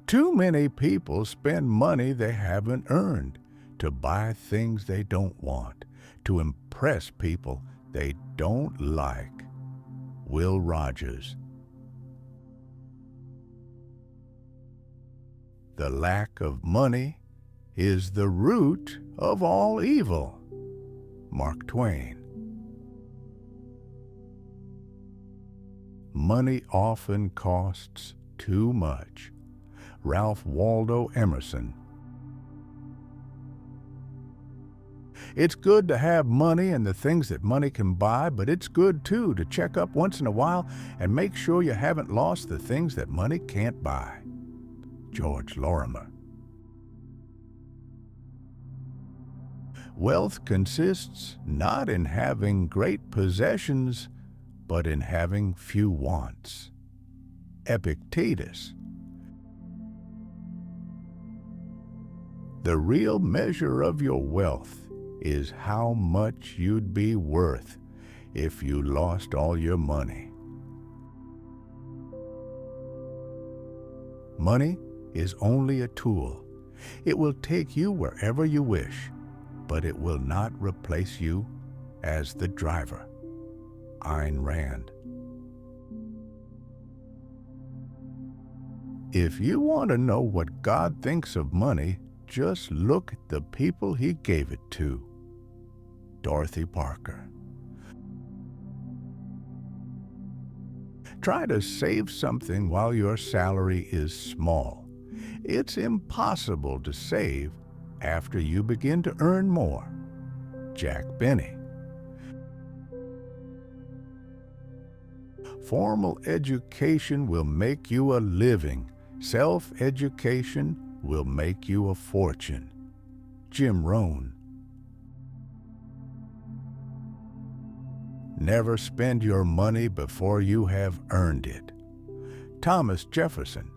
Too many people spend money they haven't earned to buy things they don't want, to impress people they don't like. Will Rogers. The lack of money is the root of all evil. Mark Twain. Money often costs too much. Ralph Waldo Emerson. It's good to have money and the things that money can buy, but it's good too to check up once in a while and make sure you haven't lost the things that money can't buy. George Lorimer. Wealth consists not in having great possessions, but in having few wants. Epictetus. The real measure of your wealth is how much you'd be worth if you lost all your money. Money is only a tool. It will take you wherever you wish, but it will not replace you as the driver. Ayn Rand. If you want to know what God thinks of money, just look at the people he gave it to. Dorothy Parker. Try to save something while your salary is small. It's impossible to save after you begin to earn more. Jack Benny. Formal education will make you a living. Self-education will make you a fortune. Jim Rohn. Never spend your money before you have earned it. Thomas Jefferson.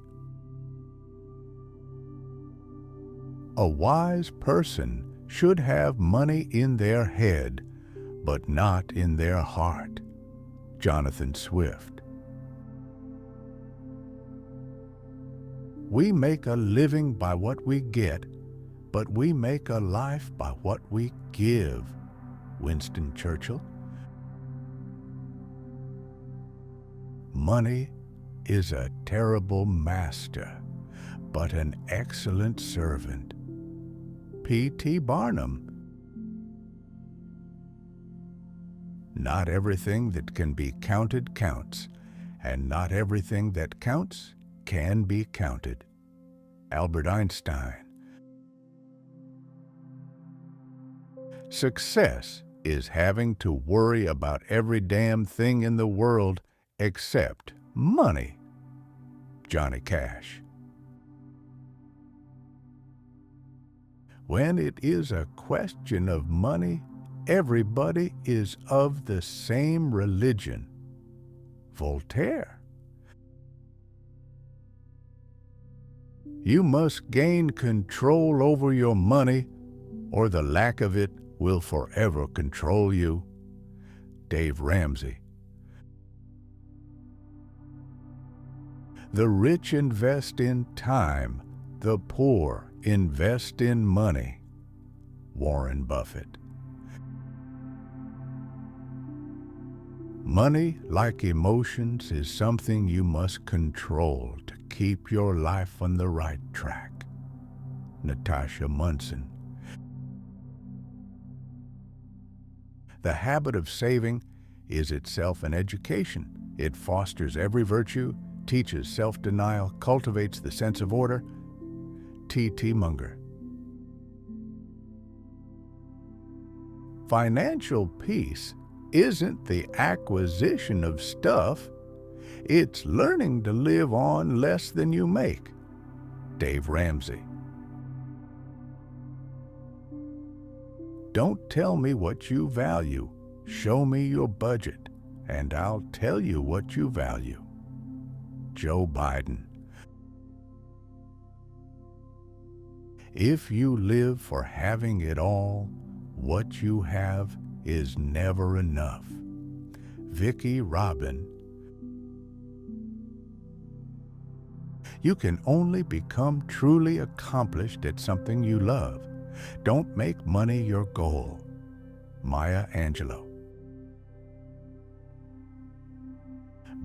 A wise person should have money in their head, but not in their heart. Jonathan Swift. We make a living by what we get, but we make a life by what we give. Winston Churchill. Money is a terrible master, but an excellent servant. P.T. Barnum. Not everything that can be counted counts, and not everything that counts can be counted. Albert Einstein. Success is having to worry about every damn thing in the world except money. Johnny Cash. When it is a question of money, everybody is of the same religion. Voltaire. You must gain control over your money, or the lack of it will forever control you. Dave Ramsey. The rich invest in time, the poor invest in money. Warren Buffett. Money, like emotions, is something you must control to keep your life on the right track. Natasha Munson. The habit of saving is itself an education. It fosters every virtue, teaches self-denial, cultivates the sense of order. T.T. Munger. Financial peace isn't the acquisition of stuff, it's learning to live on less than you make. Dave Ramsey. Don't tell me what you value. Show me your budget, and I'll tell you what you value. Joe Biden. If you live for having it all, what you have is never enough. Vicki Robin. You can only become truly accomplished at something you love. Don't make money your goal. Maya Angelou.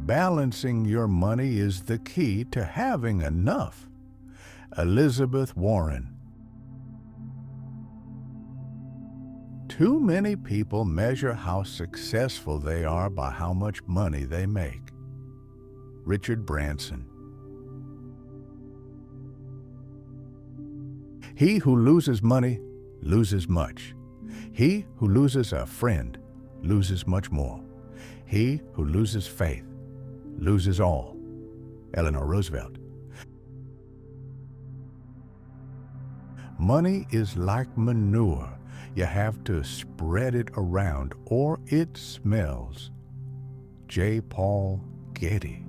Balancing your money is the key to having enough. Elizabeth Warren. Too many people measure how successful they are by how much money they make. Richard Branson. He who loses money loses much. He who loses a friend loses much more. He who loses faith loses all. Eleanor Roosevelt. Money is like manure. You have to spread it around or it smells. J. Paul Getty.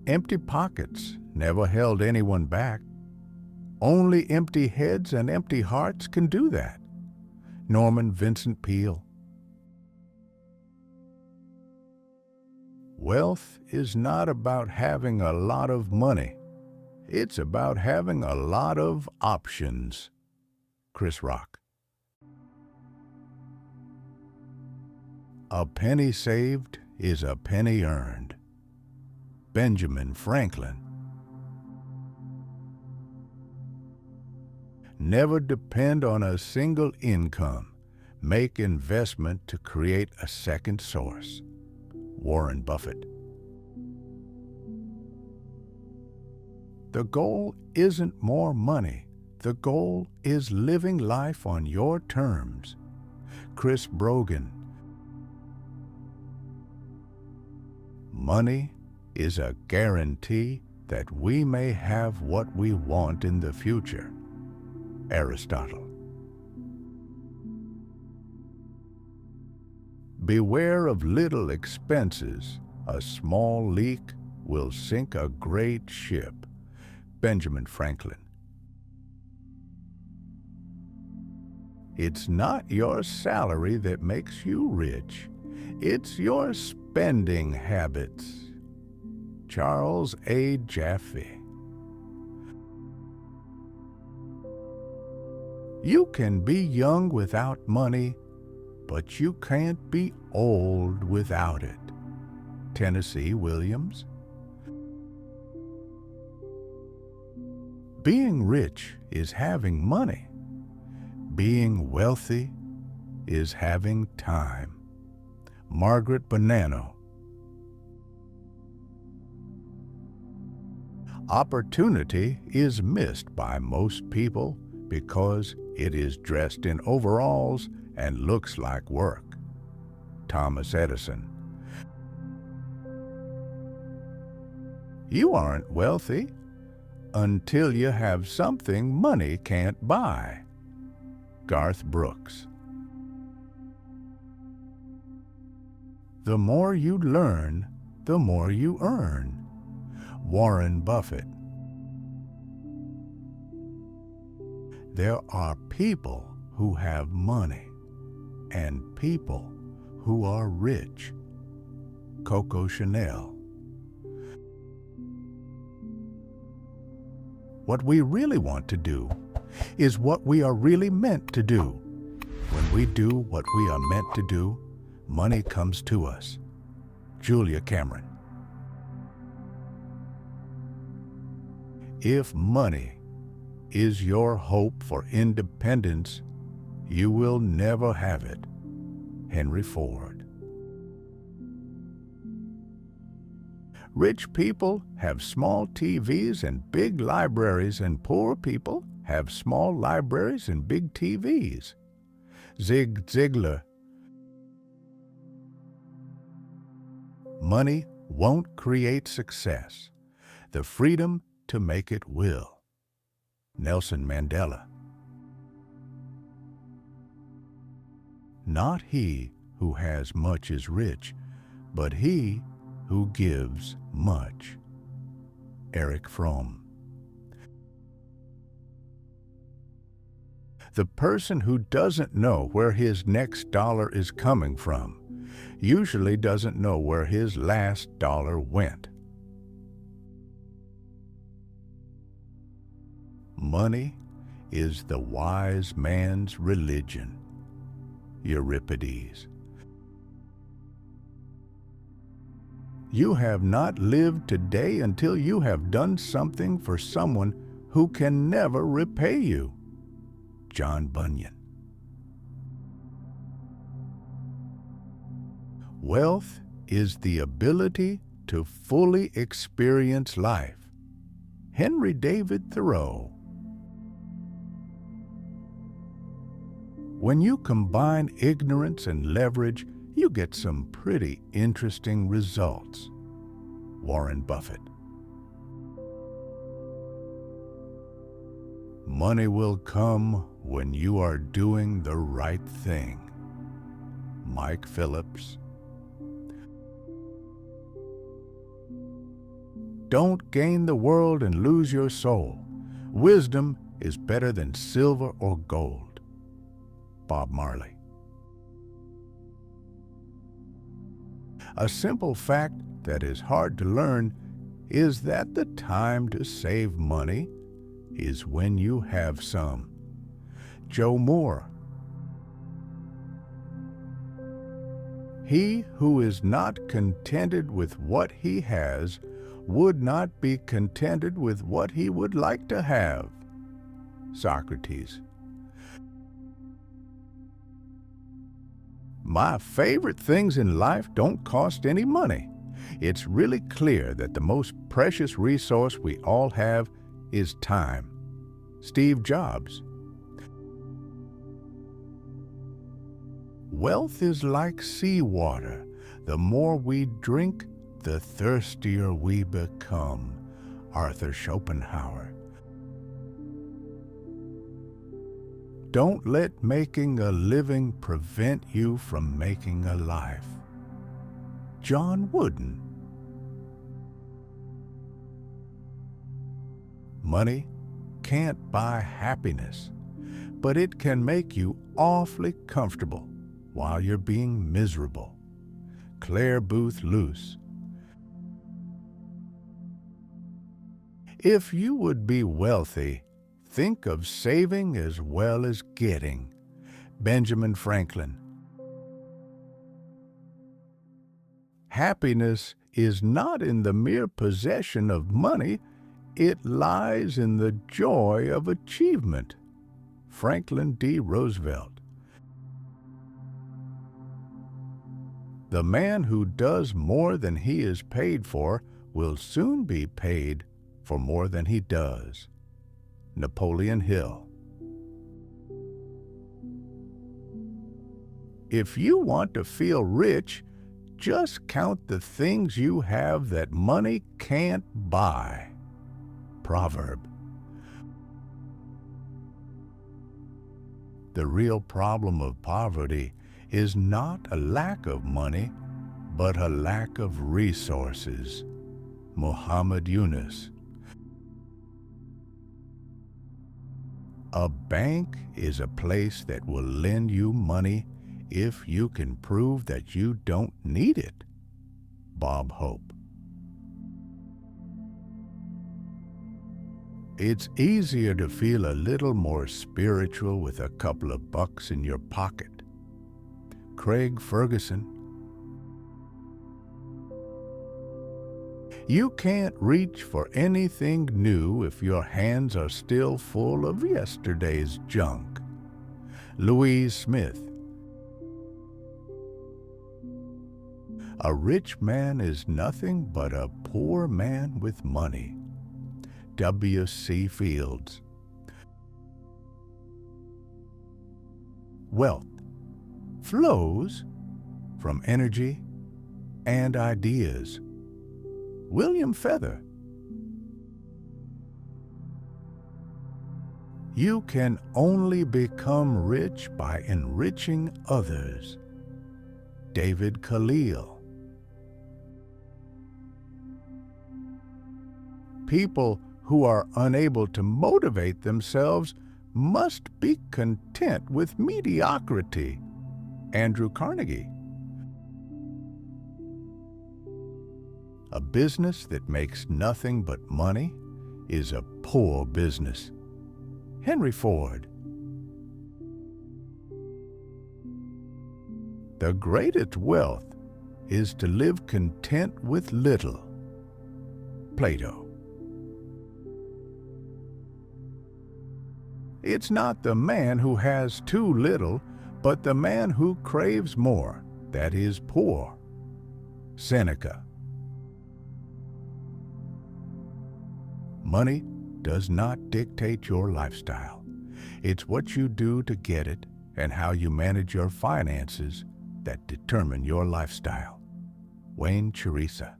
Empty pockets never held anyone back. Only empty heads and empty hearts can do that. Norman Vincent Peale. Wealth is not about having a lot of money. It's about having a lot of options. Chris Rock. A penny saved is a penny earned. Benjamin Franklin. Never depend on a single income. Make investment to create a second source. Warren Buffett. The goal isn't more money. The goal is living life on your terms. Chris Brogan. Money is a guarantee that we may have what we want in the future. Aristotle. Beware of little expenses. A small leak will sink a great ship. Benjamin Franklin. It's not your salary that makes you rich. It's your spending habits. Charles A. Jaffe. You can be young without money, but you can't be old without it. Tennessee Williams. Being rich is having money. Being wealthy is having time. Margaret Bonanno. Opportunity is missed by most people because it is dressed in overalls and looks like work. Thomas Edison. You aren't wealthy until you have something money can't buy. Garth Brooks. The more you learn, the more you earn. Warren Buffett. There are people who have money and people who are rich. Coco Chanel. What we really want to do is what we are really meant to do. When we do what we are meant to do, money comes to us. Julia Cameron. If money is your hope for independence, you will never have it. Henry Ford. Rich people have small TVs and big libraries, and poor people have small libraries and big TVs. Zig Ziglar. Money won't create success. The freedom to make it will. Nelson Mandela. Not he who has much is rich, but he who gives much. Eric Fromm. The person who doesn't know where his next dollar is coming from usually doesn't know where his last dollar went. Money is the wise man's religion. Euripides. You have not lived today until you have done something for someone who can never repay you. John Bunyan. Wealth is the ability to fully experience life. Henry David Thoreau. When you combine ignorance and leverage, you get some pretty interesting results. Warren Buffett. Money will come when you are doing the right thing. Mike Phillips. Don't gain the world and lose your soul. Wisdom is better than silver or gold. Bob Marley. A simple fact that is hard to learn is that the time to save money is when you have some. Joe Moore. He who is not contented with what he has would not be contented with what he would like to have. Socrates. My favorite things in life don't cost any money. It's really clear that the most precious resource we all have is time. Steve Jobs. Wealth is like seawater. The more we drink, the thirstier we become. Arthur Schopenhauer. Don't let making a living prevent you from making a life. John Wooden. Money can't buy happiness, but it can make you awfully comfortable while you're being miserable. Claire Booth Luce. If you would be wealthy, think of saving as well as getting. Benjamin Franklin. Happiness is not in the mere possession of money, it lies in the joy of achievement. Franklin D. Roosevelt. The man who does more than he is paid for will soon be paid for more than he does. Napoleon Hill. If you want to feel rich, just count the things you have that money can't buy. Proverb. The real problem of poverty is not a lack of money, but a lack of resources. Muhammad Yunus. A bank is a place that will lend you money if you can prove that you don't need it. Bob Hope. It's easier to feel a little more spiritual with a couple of bucks in your pocket. Craig Ferguson. You can't reach for anything new if your hands are still full of yesterday's junk. Louise Smith. A rich man is nothing but a poor man with money. W.C. Fields. Wealth flows from energy and ideas. William Feather. You can only become rich by enriching others. David Khalil. People who are unable to motivate themselves must be content with mediocrity. Andrew Carnegie. A business that makes nothing but money is a poor business. Henry Ford. The greatest wealth is to live content with little. Plato. It's not the man who has too little, but the man who craves more that is poor. Seneca. Money does not dictate your lifestyle. It's what you do to get it and how you manage your finances that determine your lifestyle. Wayne Teresa.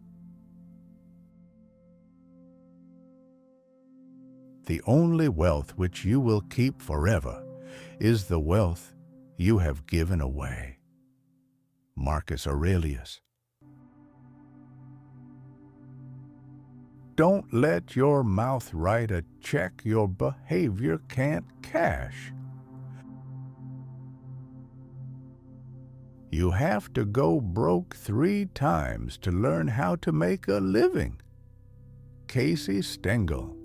The only wealth which you will keep forever is the wealth you have given away. Marcus Aurelius. Don't let your mouth write a check your behavior can't cash. You have to go broke 3 times to learn how to make a living. Casey Stengel.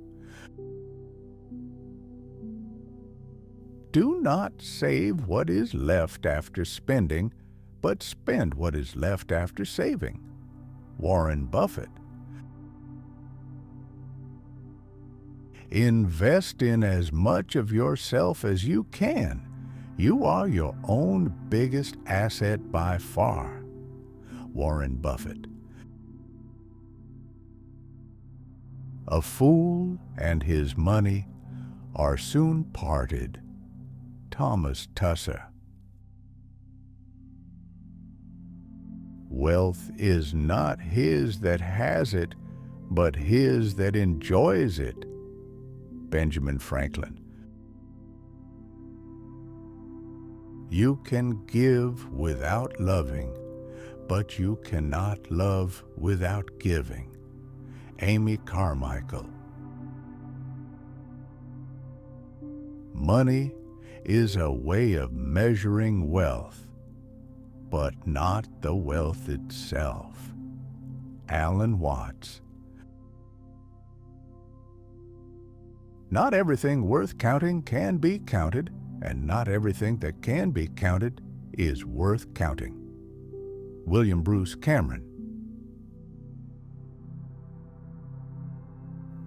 Do not save what is left after spending, but spend what is left after saving. Warren Buffett. Invest in as much of yourself as you can. You are your own biggest asset by far. Warren Buffett. A fool and his money are soon parted. Thomas Tusser. Wealth is not his that has it, but his that enjoys it. Benjamin Franklin. You can give without loving, but you cannot love without giving. Amy Carmichael. Money is a way of measuring wealth, but not the wealth itself. Alan Watts. Not everything worth counting can be counted, and not everything that can be counted is worth counting. William Bruce Cameron.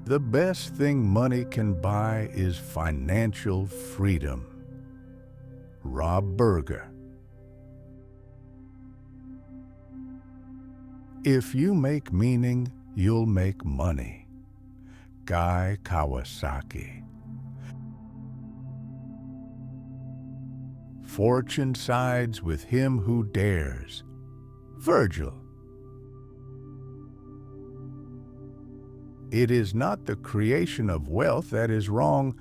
The best thing money can buy is financial freedom. Rob Berger. If you make meaning, you'll make money. Guy Kawasaki. Fortune sides with him who dares. Virgil. It is not the creation of wealth that is wrong,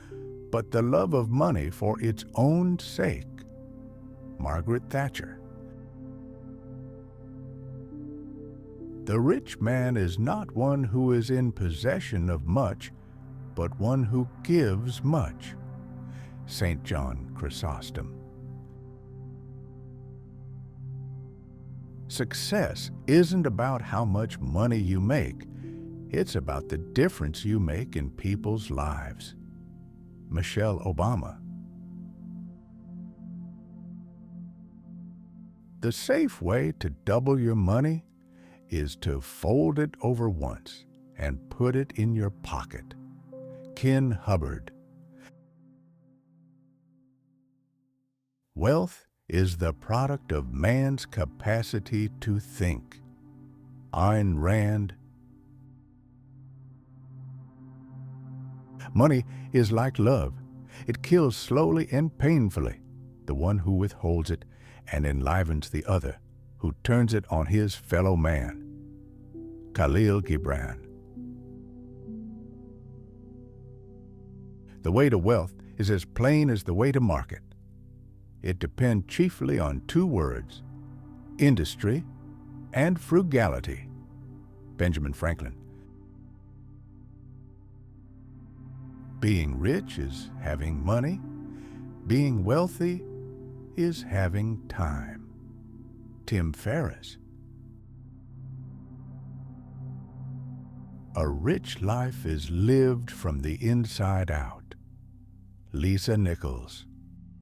but the love of money for its own sake. Margaret Thatcher. The rich man is not one who is in possession of much, but one who gives much. St. John Chrysostom. Success isn't about how much money you make. It's about the difference you make in people's lives. Michelle Obama. The safe way to double your money is to fold it over once and put it in your pocket. Ken Hubbard. Wealth is the product of man's capacity to think. Ayn Rand. Money is like love. It kills slowly and painfully the one who withholds it and enlivens the other who turns it on his fellow man. Khalil Gibran. The way to wealth is as plain as the way to market. It depends chiefly on 2 words, industry and frugality. Benjamin Franklin. Being rich is having money. Being wealthy is having time. Tim Ferriss. A rich life is lived from the inside out. Lisa Nichols.